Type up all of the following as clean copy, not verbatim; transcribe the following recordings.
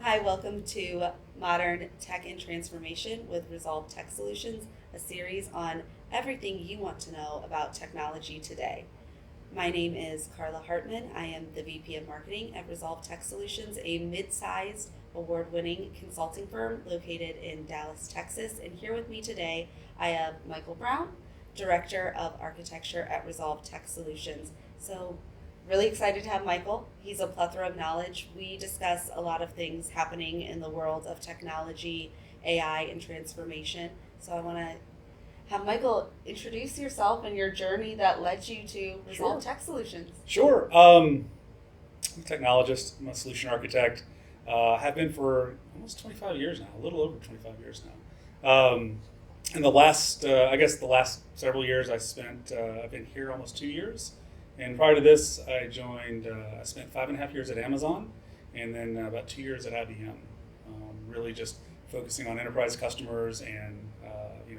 Hi, welcome to Modern Tech and Transformation with Resolve Tech Solutions, a series on everything you want to know about technology today. My name is Carla Hartman. I am the VP of Marketing at Resolve Tech Solutions, a mid-sized, award-winning consulting firm located in Dallas, Texas. And here with me today, I have Michael Brown, Director of Architecture at Resolve Tech Solutions. So really excited to have Michael. He's a plethora of knowledge. We discuss a lot of things happening in the world of technology, AI, and transformation. So I want to have Michael introduce yourself and your journey that led you to Resolve Tech Solutions. Sure. I'm a technologist. I'm a solution architect. Have been for almost 25 years now, a little over 25 years now. In the last, the last several years, I've been here almost 2 years. And prior to this, I spent 5.5 years at Amazon, and then about 2 years at IBM. Really just focusing on enterprise customers and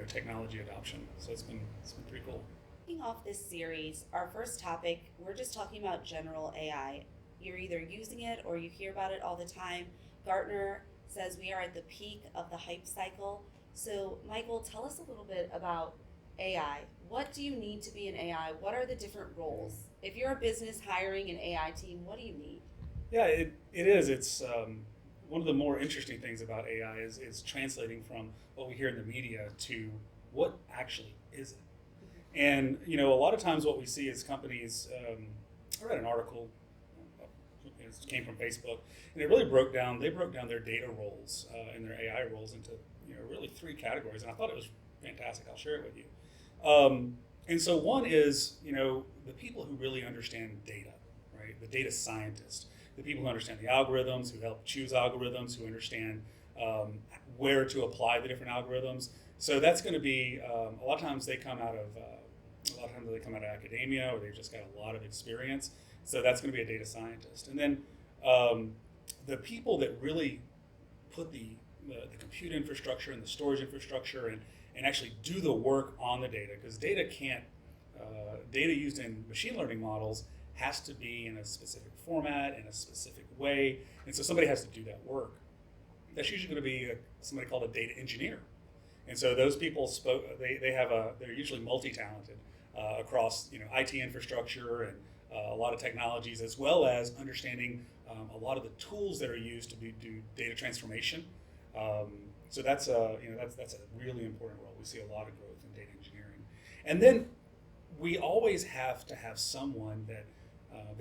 technology adoption. So it's been pretty cool. Kicking off this series, our first topic, we're just talking about general AI. You're either using it or you hear about it all the time. Gartner says we are at the peak of the hype cycle. So Michael, tell us a little bit about AI. What do you need to be an AI? What are the different roles? If you're a business hiring an AI team, what do you need? Yeah, it is. It's one of the more interesting things about AI is translating from what we hear in the media to what actually is it. And a lot of times what we see is companies. I read an article. It came from Facebook, and it really broke down their data roles and their AI roles into really three categories. And I thought it was fantastic. I'll share it with you. And so one is the people who really understand data, right? The data scientists. The people who understand the algorithms, who help choose algorithms, who understand where to apply the different algorithms. So that's going to be a lot of times they come out of academia, or they've just got a lot of experience. So that's going to be a data scientist. And then the people that really put the compute infrastructure and the storage infrastructure and actually do the work on the data, because data used in machine learning models has to be in a specific format, in a specific way, and so somebody has to do that work. That's usually going to be somebody called a data engineer, and so those people they're usually multi-talented across IT infrastructure and a lot of technologies, as well as understanding a lot of the tools that are used to do data transformation. So that's a really important role. We see a lot of growth in data engineering, and then we always have to have someone that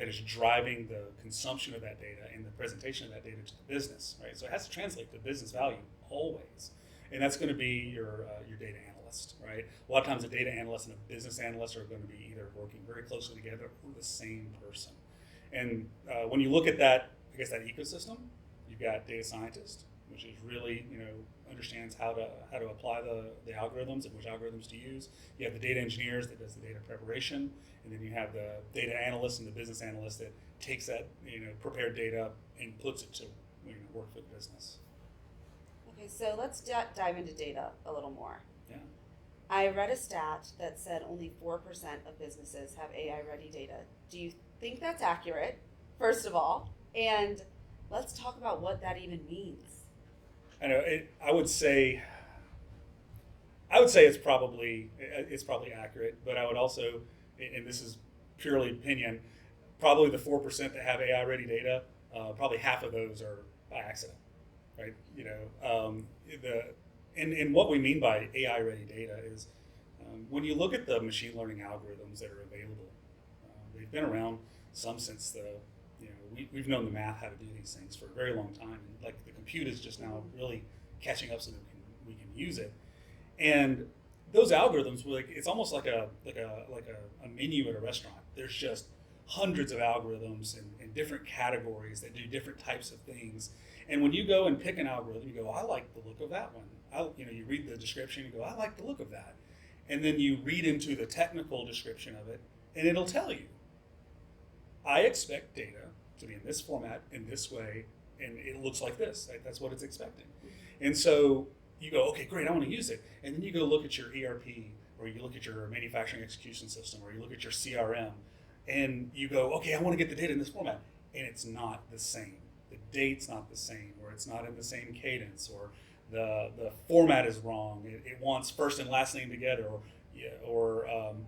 is driving the consumption of that data and the presentation of that data to the business, right? So it has to translate to business value always, and that's going to be your data analyst, right? A lot of times, a data analyst and a business analyst are going to be either working very closely together or the same person. And when you look at that ecosystem, you've got data scientists, which is really understands how to apply the algorithms and which algorithms to use. You have the data engineers that does the data preparation, and then you have the data analyst and the business analyst that takes that prepared data and puts it to work for the business. Okay, so let's dive into data a little more. Yeah. I read a stat that said only 4% of businesses have AI-ready data. Do you think that's accurate, first of all? And let's talk about what that even means. I know. I would say it's probably accurate, but I would also, and this is purely opinion, probably the 4% that have AI-ready data, probably half of those are by accident, right? And what we mean by AI-ready data is when you look at the machine learning algorithms that are available, they've been around since we've known the math how to do these things for a very long time, and like the compute is just now really catching up so that we can use it. And those algorithms, it's almost like a menu at a restaurant. There's just hundreds of algorithms in different categories that do different types of things. And when you go and pick an algorithm, you go, I like the look of that one. You read the description, you go, I like the look of that. And then you read into the technical description of it, and it'll tell you, I expect data to be in this format, in this way, and it looks like this. Right? That's what it's expecting. And so you go, okay, great, I want to use it. And then you go look at your ERP, or you look at your manufacturing execution system, or you look at your CRM, and you go, okay, I want to get the data in this format. And it's not the same. The date's not the same, or it's not in the same cadence, or the format is wrong. It wants first and last name together, or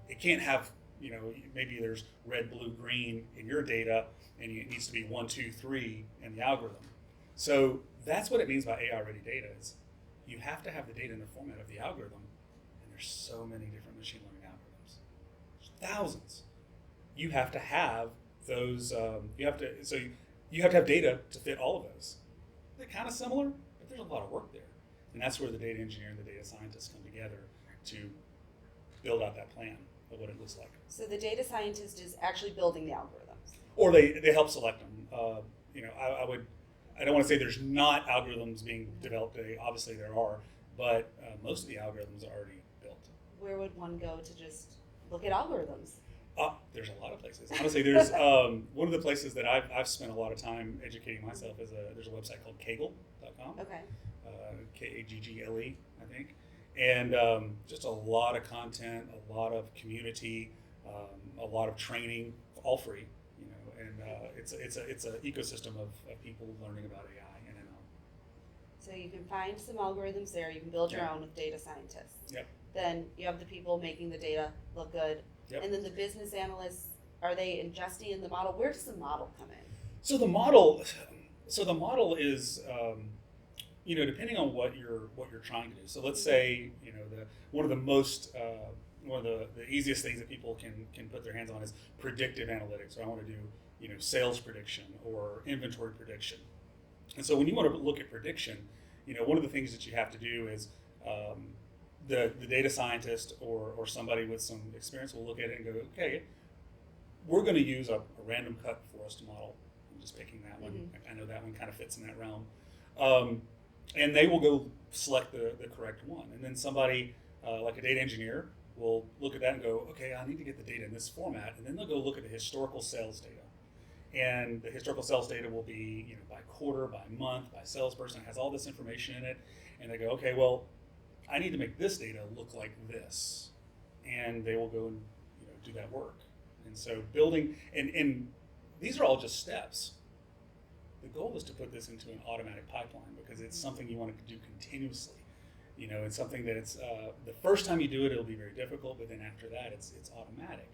it can't have, maybe there's red, blue, green in your data, and it needs to be 1, 2, 3 in the algorithm. So that's what it means by AI ready data. Is you have to have the data in the format of the algorithm, and there's so many different machine learning algorithms, there's thousands. You have to have those. You have to have data to fit all of those. They're kind of similar, but there's a lot of work there, and that's where the data engineer and the data scientists come together to build out that plan of what it looks like. So the data scientist is actually building the algorithms. Or they help select them. I don't want to say there's not algorithms being developed today. Obviously there are, but most of the algorithms are already built. Where would one go to just look at algorithms? There's a lot of places. Honestly, there's one of the places that I've spent a lot of time educating myself is there's a website called Kaggle.com. Okay. Kaggle, I think. And just a lot of content, a lot of community, a lot of training, all free. And it's an ecosystem of people learning about AI and ML. So you can find some algorithms there. You can build your own with data scientists. Yep. Then you have the people making the data look good. Yep. And then the business analysts, are they ingesting in the model? Where does the model come in? So the model is, depending on what you're trying to do. So let's say, one of the easiest things that people can put their hands on is predictive analytics. So I want to do, sales prediction or inventory prediction. And so when you want to look at prediction, one of the things that you have to do is the data scientist or somebody with some experience will look at it and go, okay, we're going to use a random cut forest model. I'm just picking that one. Mm-hmm. I know that one kind of fits in that realm. And they will go select the correct one. And then somebody like a data engineer will look at that and go, okay, I need to get the data in this format. And then they'll go look at the historical sales data. And the historical sales data will be, by quarter, by month, by salesperson. It has all this information in it. And they go, okay, well, I need to make this data look like this. And they will go and do that work. And so building, and these are all just steps. The goal is to put this into an automatic pipeline because it's something you want to do continuously. It's something that it's the first time you do it, it'll be very difficult, but then after that, it's automatic.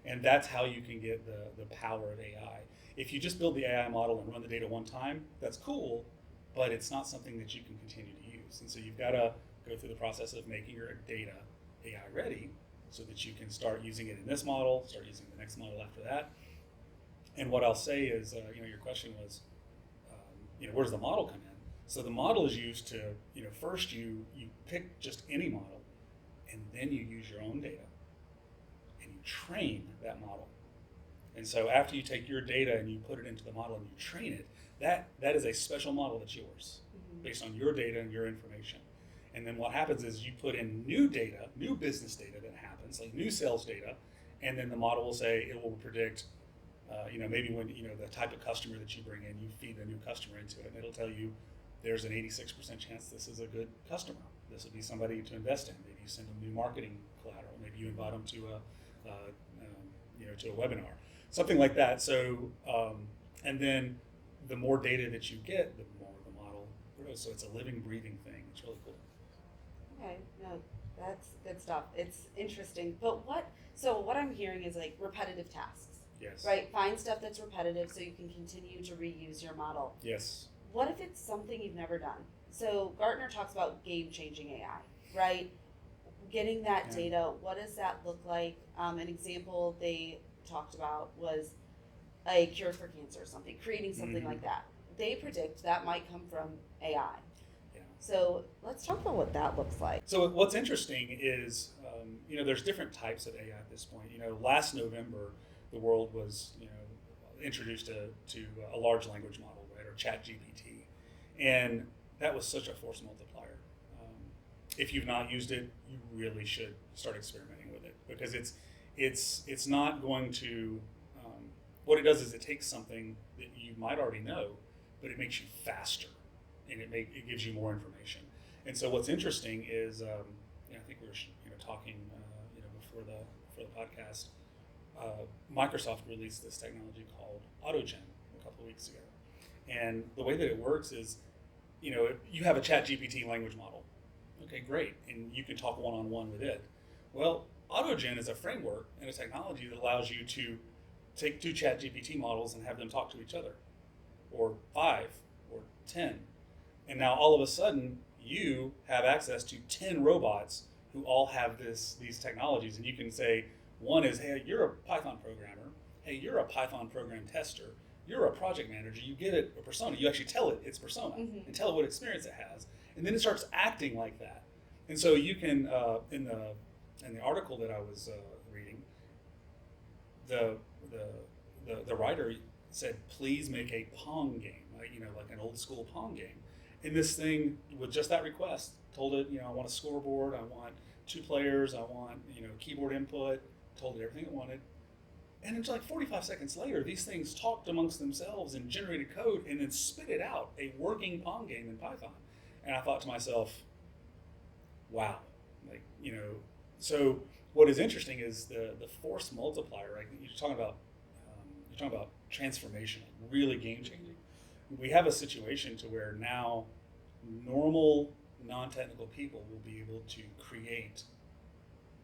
And that's how you can get the power of AI. If you just build the AI model and run the data one time, that's cool, but it's not something that you can continue to use. And so you've got to go through the process of making your data AI ready so that you can start using it in this model, start using the next model after that. And what I'll say is, your question was, where does the model come in? So the model is used to, first you pick just any model, and then you use your own data, and you train that model. And so after you take your data and you put it into the model and you train it, that is a special model that's yours, based on your data and your information. And then what happens is you put in new data, new business data that happens, like new sales data, and then the model will say it will predict, maybe when, the type of customer that you bring in, you feed a new customer into it, and it'll tell you there's an 86% chance this is a good customer. This would be somebody to invest in. Maybe you send them new marketing collateral. Maybe you invite them to a webinar, something like that. So, and then the more data that you get, the more the model grows. So it's a living, breathing thing. It's really cool. Okay, no, that's good stuff. It's interesting. But what I'm hearing is like repetitive tasks. Yes. Right? Find stuff that's repetitive so you can continue to reuse your model. Yes. What if it's something you've never done? So Gartner talks about game-changing AI, right? Getting that data, what does that look like? An example they talked about was a cure for cancer or something, creating something like that. They predict that might come from AI. Yeah. So let's talk about what that looks like. So what's interesting is, there's different types of AI at this point. Last November, the world was, introduced to a large language model, right, or ChatGPT, and that was such a force multiplier. If you've not used it, you really should start experimenting with it because it's not going to. What it does is it takes something that you might already know, but it makes you faster, and it gives you more information. And so what's interesting is, I think we were talking before the podcast. Microsoft released this technology called AutoGen a couple of weeks ago, And the way that it works is, you have a ChatGPT language model. Okay, great. And you can talk one-on-one with it. Well, AutoGen is a framework and a technology that allows you to take two ChatGPT models and have them talk to each other, or 5, or 10. And now all of a sudden, you have access to 10 robots who all have these technologies. And you can say, one is, hey, you're a Python programmer. Hey, you're a Python program tester. You're a project manager. You give it a persona. You actually tell it its persona and tell it what experience it has. And then it starts acting like that. And so you can, in the article that I was reading, the writer said, please make a Pong game, like an old school Pong game. And this thing, with just that request, told it, I want a scoreboard, I want 2 players, I want, keyboard input, told it everything it wanted. And it's like 45 seconds later, these things talked amongst themselves and generated code and then spit it out, a working Pong game in Python. And I thought to myself, wow, so what is interesting is the force multiplier, right? You're talking about transformation, really game changing. We have a situation to where now normal non-technical people will be able to create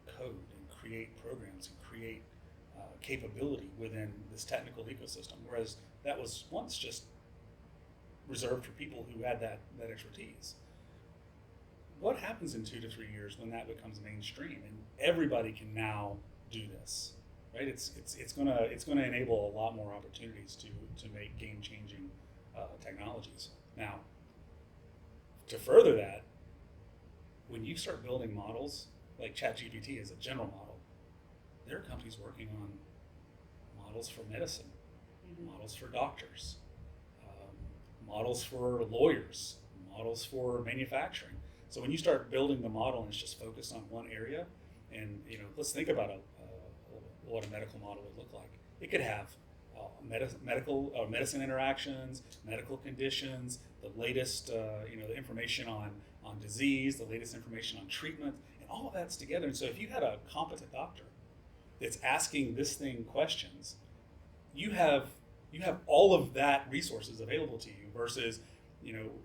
code and create programs and create capability within this technical ecosystem, whereas that was once just reserved for people who had that expertise. What happens in 2 to 3 years when that becomes mainstream and everybody can now do this, right? It's gonna enable a lot more opportunities to make game changing technologies. Now, to further that, when you start building models like ChatGPT as a general model, there are companies working on models for medicine, models for doctors, models for lawyers, models for manufacturing. So when you start building the model and it's just focused on one area, and let's think about what a medical model would look like. It could have medicine interactions, medical conditions, the latest the information on disease, the latest information on treatment, and all of that's together. And so if you had a competent doctor that's asking this thing questions, you have all of that resources available to you versus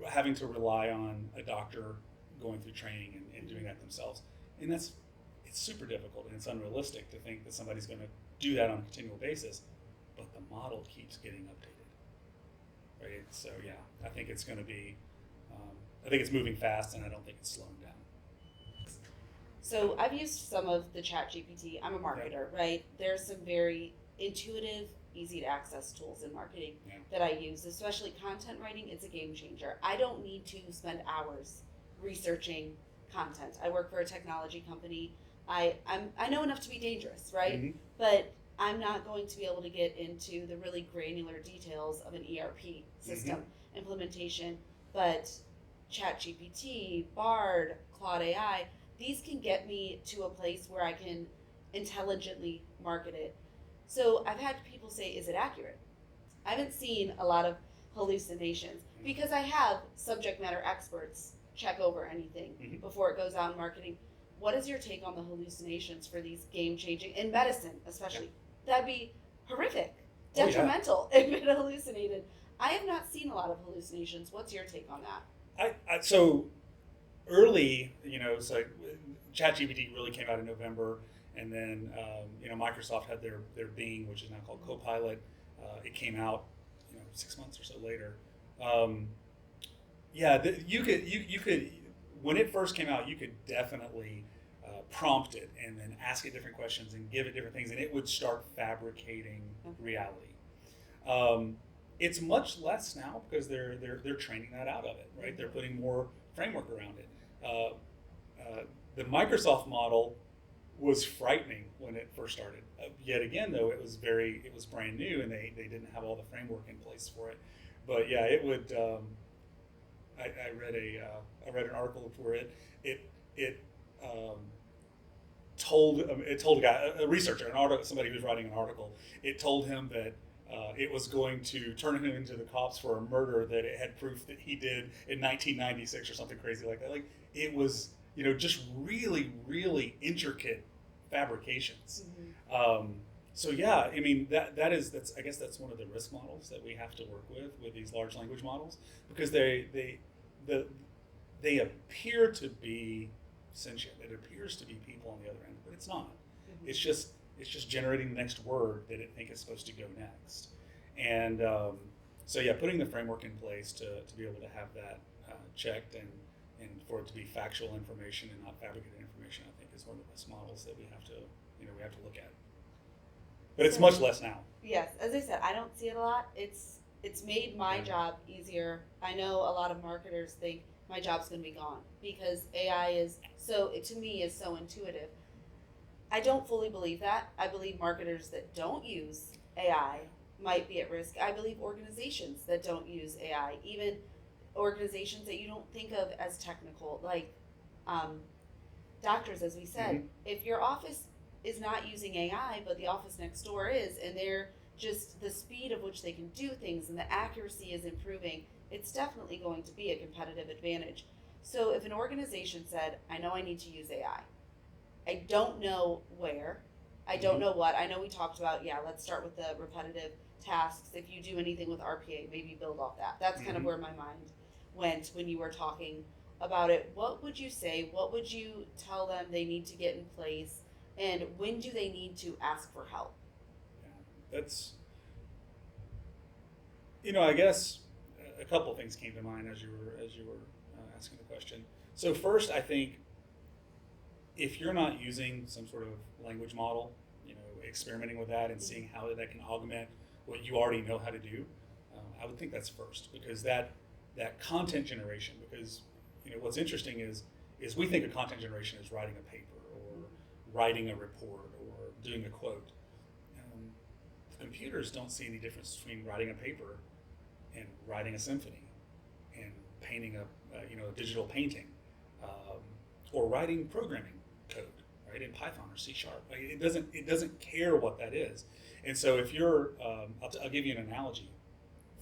having to rely on a doctor going through training and doing that themselves. And it's super difficult and it's unrealistic to think that somebody's going to do that on a continual basis, but the model keeps getting updated, right? So yeah, I think it's going to be, I think it's moving fast and I don't think it's slowing down. So I've used some of the ChatGPT. I'm a marketer, right? There's some very intuitive, easy to access tools in marketing that I use, especially content writing. It's a game changer. I don't need to spend hours researching content. I work for a technology company. I know enough to be dangerous, right? But I'm not going to be able to get into the really granular details of an ERP system implementation. But ChatGPT, Bard, Claude AI, these can get me to a place where I can intelligently market it. So I've had people say, is it accurate? I haven't seen a lot of hallucinations because I have subject matter experts check over anything before it goes out in marketing. What is your take on the hallucinations for these game-changing, in medicine especially? That'd be horrific, detrimental if it hallucinated. I have not seen a lot of hallucinations. What's your take on that? So early, so ChatGPT really came out in November, and then Microsoft had their Bing, which is now called Copilot. It came out 6 months or so later. You could when it first came out, you could definitely prompt it and then ask it different questions and give it different things, and it would start fabricating reality. It's much less now because they're training that out of it, right? They're putting more framework around it. The Microsoft model was frightening when it first started. Yet again, though, it was brand new and they didn't have all the framework in place for it. But yeah, it would. I read an article where it told a guy, a researcher, somebody who was writing an article. It told him that it was going to turn him into the cops for a murder that it had proof that he did in 1996 or something crazy like that. Like it was, just really, really intricate fabrications. So yeah, I mean that's I guess that's one of the risk models that we have to work with these large language models, because the they appear to be sentient. It appears to be people on the other end, but it's not. Mm-hmm. It's just generating the next word that it think is supposed to go next. And so yeah, putting the framework in place to be able to have that checked and for it to be factual information and not fabricated information, I think is one of the best models that we have to look at. But it's much less now. Yes, as I said, I don't see it a lot. It's made my job easier. I know a lot of marketers think my job's going to be gone because AI is to me is so intuitive. I don't fully believe that. I believe marketers that don't use AI might be at risk. I believe organizations that don't use AI, even organizations that you don't think of as technical, like doctors, as we said, if your office is not using AI, but the office next door is, and they're just the speed of which they can do things and the accuracy is improving, it's definitely going to be a competitive advantage. So if an organization said, I know I need to use AI, I don't know where, I don't know what, I know we talked about, let's start with the repetitive tasks. If you do anything with RPA, maybe build off that. That's kind of where my mind went when you were talking about it. What would you say? What would you tell them they need to get in place? And when do they need to ask for help? Yeah, that's, I guess a couple of things came to mind as you were asking the question. So first, I think if you're not using some sort of language model, experimenting with that and seeing how that can augment what you already know how to do, I would think that's first, because that content generation, because what's interesting is we think of content generation as writing a paper or writing a report or doing a quote. The computers don't see any difference between writing a paper and writing a symphony and painting a digital painting, or writing programming code, right, in Python or C#. Like, it doesn't care what that is. And so if you're, I'll give you an analogy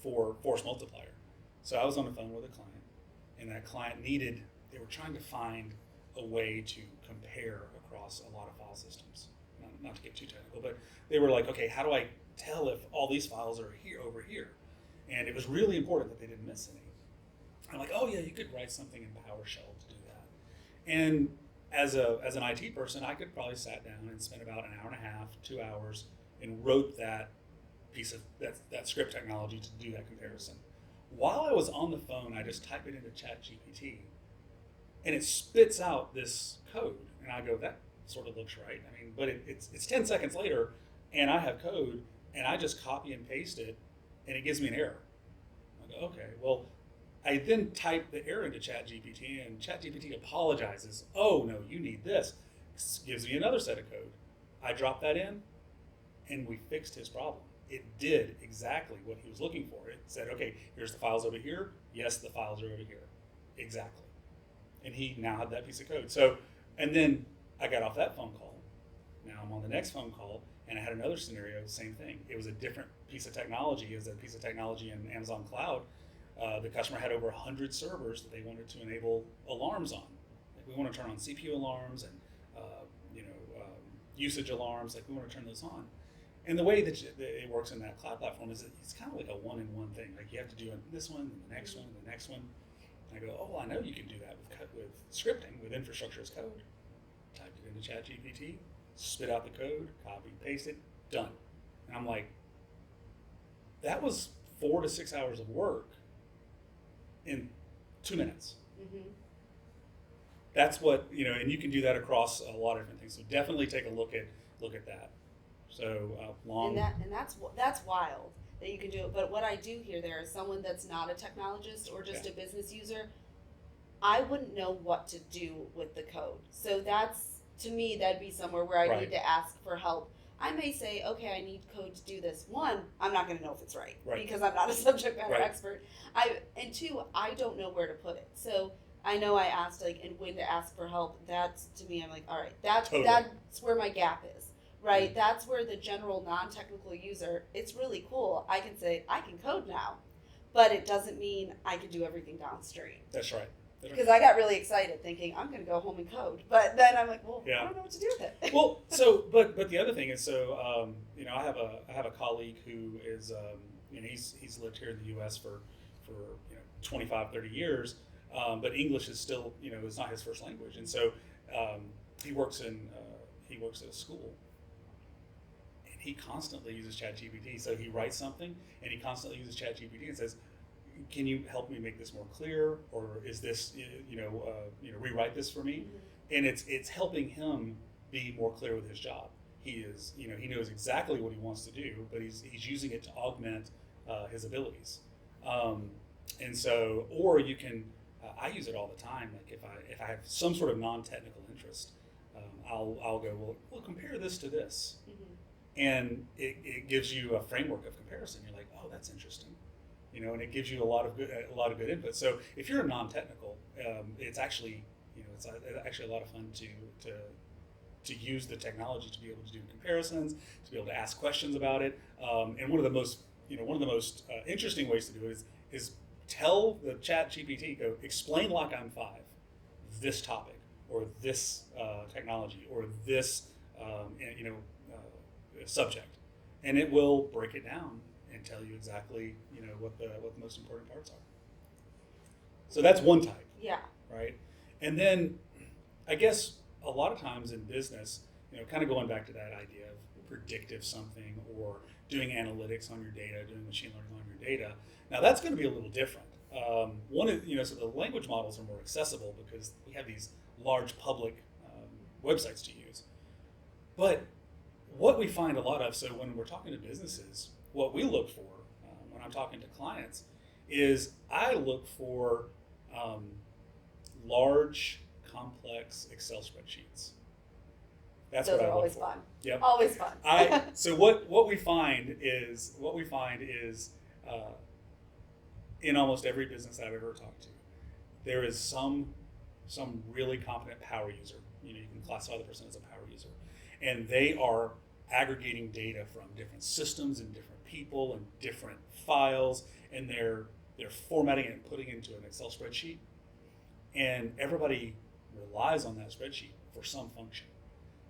for force multiplier. So I was on the phone with a client, and that client they were trying to find a way to compare across a lot of file systems. Not to get too technical, but they were like, okay, how do I tell if all these files are over here? And it was really important that they didn't miss any. I'm like, oh yeah, you could write something in PowerShell to do that. And as an IT person, I could probably sat down and spent about an hour and a half, 2 hours, and wrote that piece of that script technology to do that comparison. While I was on the phone, I just type it into ChatGPT, and it spits out this code, and I go, that sort of looks right. I mean, but it's 10 seconds later, and I have code, and I just copy and paste it, and it gives me an error. I go, okay, well, I then type the error into ChatGPT, and ChatGPT apologizes. Oh no, you need this. Gives me another set of code. I drop that in, and we fixed his problem. It did exactly what he was looking for. It said, okay, here's the files over here. Yes, the files are over here. Exactly. And he now had that piece of code. So, and then I got off that phone call. Now I'm on the next phone call, and I had another scenario, same thing. It was a different piece of technology. It was a piece of technology in Amazon Cloud. The customer had over 100 servers that they wanted to enable alarms on. Like, we want to turn on CPU alarms and usage alarms. Like, we want to turn those on. And the way that it works in that cloud platform is that it's kind of like a one-in-one thing. Like, you have to do this one, and the next one, and the next one. And I go, oh, I know you can do that with scripting, with infrastructure as code. Typed it into ChatGPT, spit out the code, copy, paste it, done. And I'm like, that was 4 to 6 hours of work in 2 minutes. Mm-hmm. That's what, and you can do that across a lot of different things. So definitely take a look at that. So long. And that's wild that you can do it. But what I do hear there is someone that's not a technologist or just a business user, I wouldn't know what to do with the code. So that's, to me, that'd be somewhere where I need to ask for help. I may say, okay, I need code to do this. One, I'm not going to know if it's right because I'm not a subject matter expert. And two, I don't know where to put it. So I know I asked and when to ask for help. That's, to me, I'm like, all right, that's where my gap is, right? Mm-hmm. That's where the general non-technical user, it's really cool. I can say I can code now, but it doesn't mean I can do everything downstream. That's right. Because I got really excited thinking I'm going to go home and code, but then I'm like, well, Yeah. I don't know what to do with it. Well, but the other thing is, I have a colleague who is, he's lived here in the U.S. for 25, 30 years, but English is still, is not his first language, and so he works at a school, and he constantly uses ChatGPT. So he writes something, and he constantly uses ChatGPT and says, "Can you help me make this more clear, or is this rewrite this for me?" Mm-hmm. And it's helping him be more clear with his job. He knows exactly what he wants to do, but he's using it to augment his abilities. And so, or you can, I use it all the time. Like if I have some sort of non-technical interest, I'll go, well, compare this to this, and it gives you a framework of comparison. You're like, oh, that's interesting, and it gives you a lot of good input. So if you're a non-technical, it's actually it's actually a lot of fun to use the technology to be able to do comparisons, to be able to ask questions about it. And one of the most interesting ways to do it is tell the Chat GPT, go explain like I'm 5, this topic or this technology or this subject, and it will break it down and tell you exactly what the most important parts are. So that's one type. Yeah. Right. And then I guess a lot of times in business, kind of going back to that idea of predictive something or doing analytics on your data, doing machine learning on your data. Now that's going to be a little different. So the language models are more accessible because we have these large public websites to use. But what we find a lot of, so when we're talking to businesses, what we look for when I'm talking to clients is I look for large, complex Excel spreadsheets. That's Those what are I look always for. fun. Yep. Always fun. So what we find is in almost every business I've ever talked to, there is some really competent power user. You can classify the person as a power user, and they are aggregating data from different systems and different people and different files, and they're formatting it and putting it into an Excel spreadsheet. And everybody relies on that spreadsheet for some function,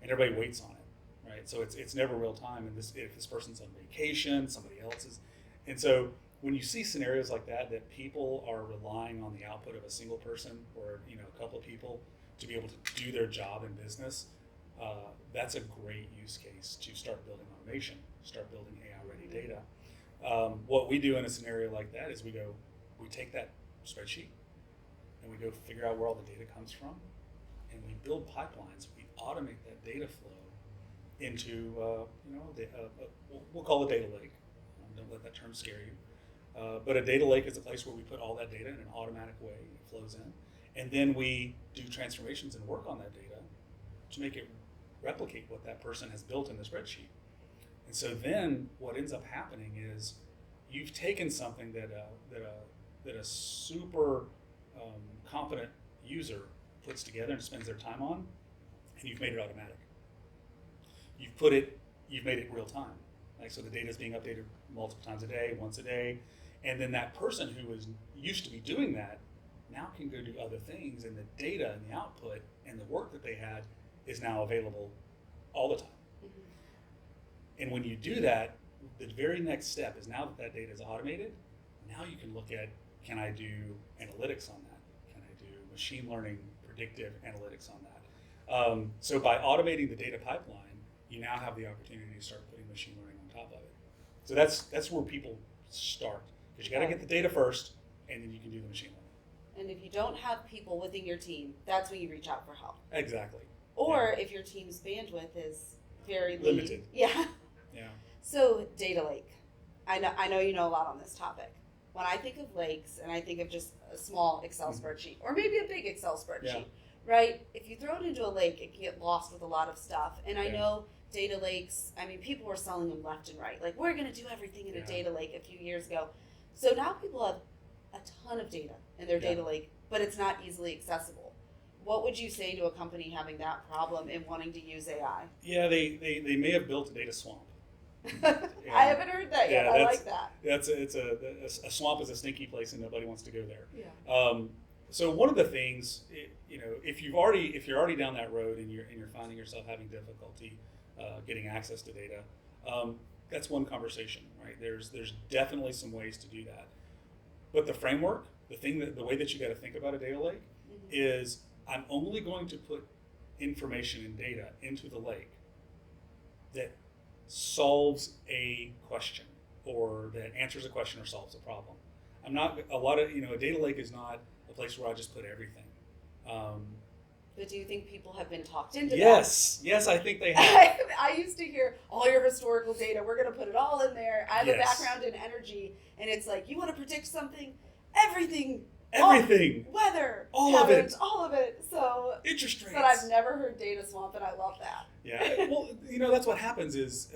and everybody waits on it, right? So it's never real time. And if this person's on vacation, somebody else is, and so when you see scenarios like that people are relying on the output of a single person or a couple of people to be able to do their job in business, that's a great use case to start building automation, start building AI-ready data. What we do in a scenario like that is we take that spreadsheet and we go figure out where all the data comes from, and we build pipelines. We automate that data flow into, we'll call it data lake. Don't let that term scare you. But a data lake is a place where we put all that data in an automatic way. It flows in, and then we do transformations and work on that data to make it replicate what that person has built in the spreadsheet. And so then what ends up happening is you've taken something that a super competent user puts together and spends their time on, and you've made it automatic. You've made it real time. Like, so the data is being updated multiple times a day, once a day, and then that person who was used to be doing that now can go do other things, and the data and the output and the work that they had is now available all the time. Mm-hmm. And when you do that, the very next step is, now that data is automated, now you can look at, can I do analytics on that? Can I do machine learning predictive analytics on that? So by automating the data pipeline, you now have the opportunity to start putting machine learning on top of it. So that's where people start, because you got to get the data first, and then you can do the machine learning. And if you don't have people within your team, that's when you reach out for help. Exactly. Or if your team's bandwidth is very limited. Yeah. Yeah. So data lake. I know you know a lot on this topic. When I think of lakes and I think of just a small Excel spreadsheet, or maybe a big Excel spreadsheet, right? If you throw it into a lake, it can get lost with a lot of stuff. And I know data lakes, people were selling them left and right. Like, we're going to do everything in a data lake a few years ago. So now people have a ton of data in their data lake, but it's not easily accessible. What would you say to a company having that problem and wanting to use AI? Yeah, they may have built a data swamp. I haven't heard that yet. I like that. A swamp is a stinky place, and nobody wants to go there. Yeah. So one of the things, if you're already down that road and you're finding yourself having difficulty getting access to data, that's one conversation, right? There's definitely some ways to do that, but the framework, the way that you got to think about a data lake is I'm only going to put information and data into the lake that solves a question or that answers a question or solves a problem. I'm not a data lake is not a place where I just put everything. But do you think people have been talked into Yes, I think they have. I used to hear all your historical data, we're going to put it all in there. I have a background in energy, and it's like, you want to predict something? Everything. Weather. All of it. So interest rates. But I've never heard data swamp, and I love that. Yeah. Well, that's what happens is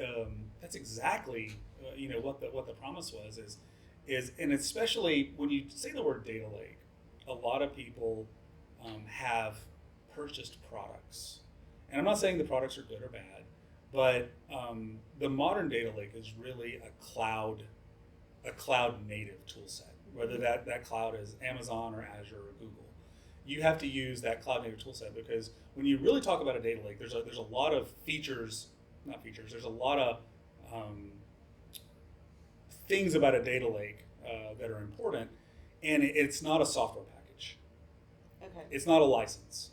that's exactly what the promise was is and especially when you say the word data lake, a lot of people have purchased products, and I'm not saying the products are good or bad, but the modern data lake is really a cloud native tool set. Whether that cloud is Amazon or Azure or Google, you have to use that cloud native tool set, because when you really talk about a data lake, there's a lot of there's a lot of things about a data lake that are important, and it's not a software package. Okay. It's not a license.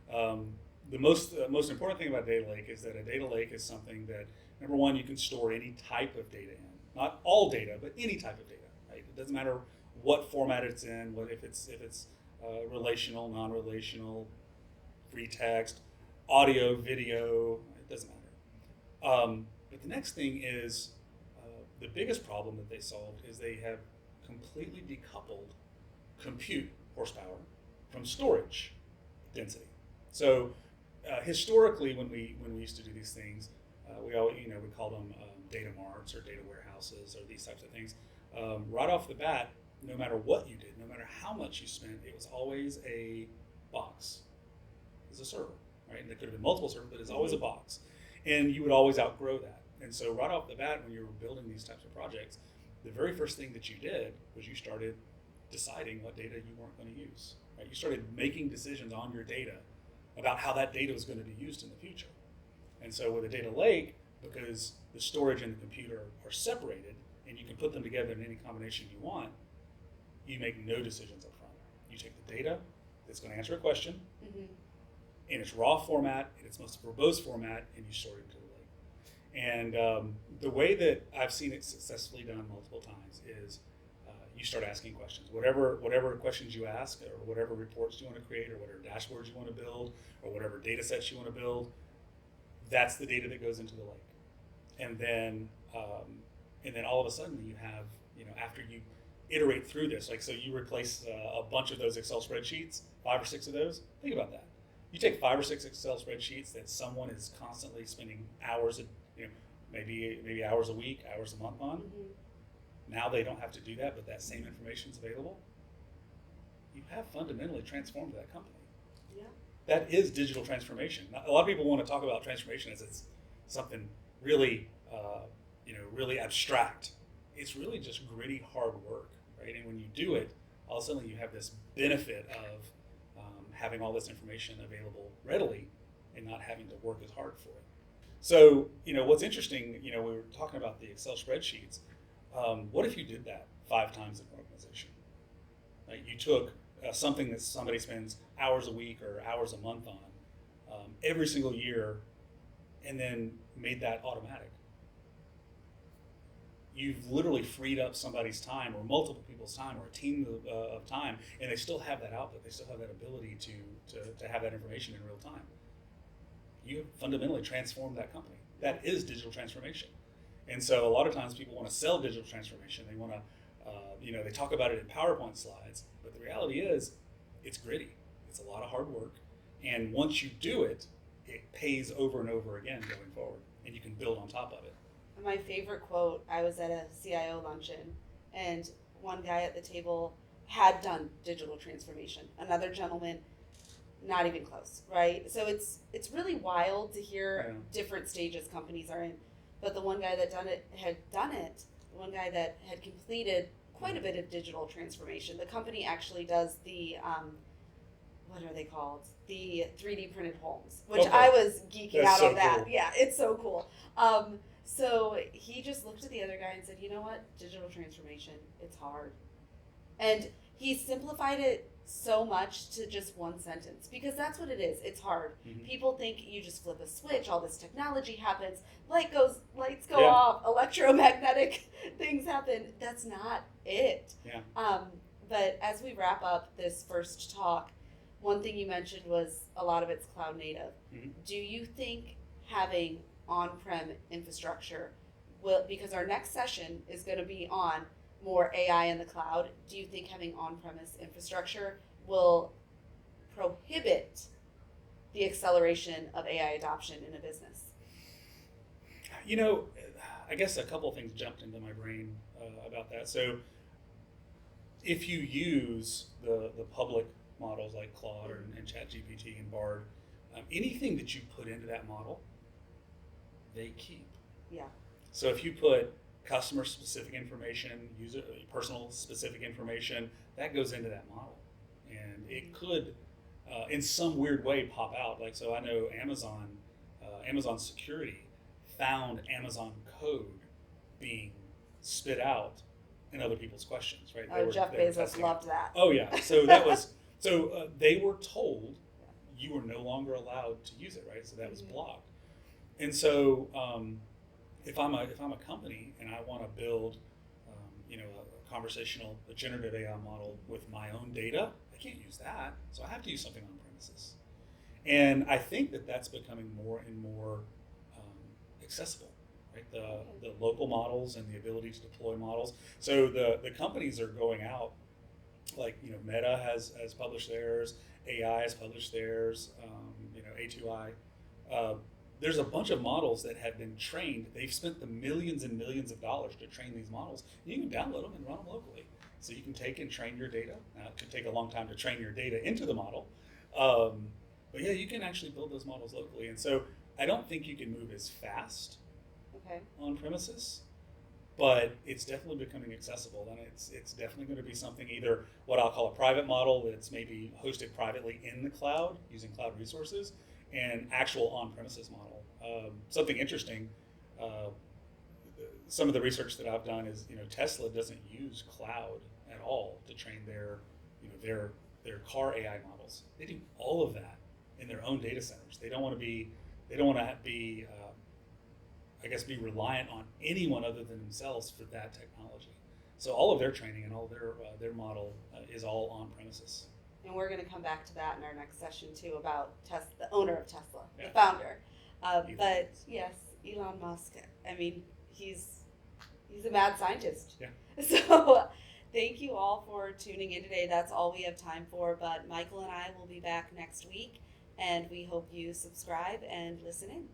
The most important thing about a data lake is that a data lake is something that, number one, you can store any type of data in. Not all data, but any type of data. Right? It doesn't matter what format it's in, if it's relational, non-relational, free text, audio, video. It doesn't matter. But the next thing is the biggest problem that they solved is they have completely decoupled compute horsepower from storage density. So historically, when we used to do these things, we called them data marts or data warehouses or these types of things. Right off the bat, no matter what you did, no matter how much you spent, it was always a box. It was a server, right? And there could have been multiple servers, but it's always a box, and you would always outgrow that. And so right off the bat, when you were building these types of projects, the very first thing that you did was you started deciding what data you weren't going to use. Right? You started making decisions on your data about how that data was going to be used in the future. And so with a data lake, because the storage and the computer are separated and you can put them together in any combination you want, you make no decisions up front. You take the data that's going to answer a question in its raw format, in its most verbose format, and you store it into the lake. And the way that I've seen it successfully done multiple times is you start asking questions. Whatever questions you ask, or whatever reports you want to create, or whatever dashboards you want to build, or whatever data sets you want to build, that's the data that goes into the lake. And then all of a sudden you have, after you iterate through this, like, so you replace a bunch of those Excel spreadsheets, 5 or 6 of those. Think about that. You take 5 or 6 Excel spreadsheets that someone is constantly spending hours, maybe hours a week, hours a month on. Now they don't have to do that, but that same information is available. You have fundamentally transformed that company. Yeah. That is digital transformation. A lot of people want to talk about transformation as it's something really, really abstract. It's really just gritty, hard work, right? And when you do it, all of a sudden you have this benefit of having all this information available readily and not having to work as hard for it. So, what's interesting, we were talking about the Excel spreadsheets. What if you did that 5 times in an organization? Right? You took something that somebody spends hours a week or hours a month on every single year, and then made that automatic. You've literally freed up somebody's time, or multiple people's time, or a team of time, and they still have that output. They still have that ability to have that information in real time. You have fundamentally transformed that company. That is digital transformation. And so a lot of times people want to sell digital transformation. They want to, they talk about it in PowerPoint slides, but the reality is it's gritty. It's a lot of hard work. And once you do it, it pays over and over again going forward, and you can build on top of it. My favorite quote, I was at a CIO luncheon, and one guy at the table had done digital transformation. Another gentleman, not even close, right? So it's really wild to hear different stages companies are in. But the one guy that had done it, the one guy that had completed quite a bit of digital transformation. The company actually does the what are they called? The 3D printed homes, which Okay. I was geeking That's out so on that. cool. Yeah, it's so cool. So he just looked at the other guy and said, you know what? Digital transformation, it's hard. And he simplified it so much to just one sentence because that's what it is. It's hard. Mhm. People think you just flip a switch, all this technology happens, lights go Yeah. off, electromagnetic things happen. That's not it. Yeah. But as we wrap up this first talk, one thing you mentioned was a lot of it's cloud native. Mhm. Do you think having on-prem infrastructure will, because our next session is going to be on more AI in the cloud, do you think having on-premise infrastructure will prohibit the acceleration of AI adoption in a business? You know, I guess a couple of things jumped into my brain about that. So if you use the public models like Claude and ChatGPT and Bard, anything that you put into that model, they keep. Yeah. So if you put customer specific information, user personal specific information, that goes into that model, and it could, in some weird way, pop out. Like, so I know Amazon security found Amazon code being spit out in other people's questions, right? Oh, Jeff they were Bezos testing it. loved that. Oh yeah, so that was they were told you were no longer allowed to use it, right? So that was blocked. And so if I'm a company and I want to build a generative AI model with my own data, I can't use that. So I have to use something on premises. And I think that that's becoming more and more accessible, right? The local models and the ability to deploy models. So the companies are going out, like, Meta has published theirs, AI has published theirs, A2I. There's a bunch of models that have been trained. They've spent the millions and millions of dollars to train these models. You can download them and run them locally. So you can take and train your data. Now, it could take a long time to train your data into the model. But yeah, you can actually build those models locally. And so I don't think you can move as fast on premises, but it's definitely becoming accessible, and it's definitely going to be something, either what I'll call a private model that's maybe hosted privately in the cloud using cloud resources, and actual on-premises model. Something interesting, some of the research that I've done is, Tesla doesn't use cloud at all to train their car AI models. They do all of that in their own data centers. They don't want to be be reliant on anyone other than themselves for that technology. So all of their training and all their model is all on premises. And we're going to come back to that in our next session too, about the owner of Tesla, Yeah. the founder. But yes, Elon Musk. I mean, he's a mad scientist. Yeah. So thank you all for tuning in today. That's all we have time for. But Michael and I will be back next week, and we hope you subscribe and listen in.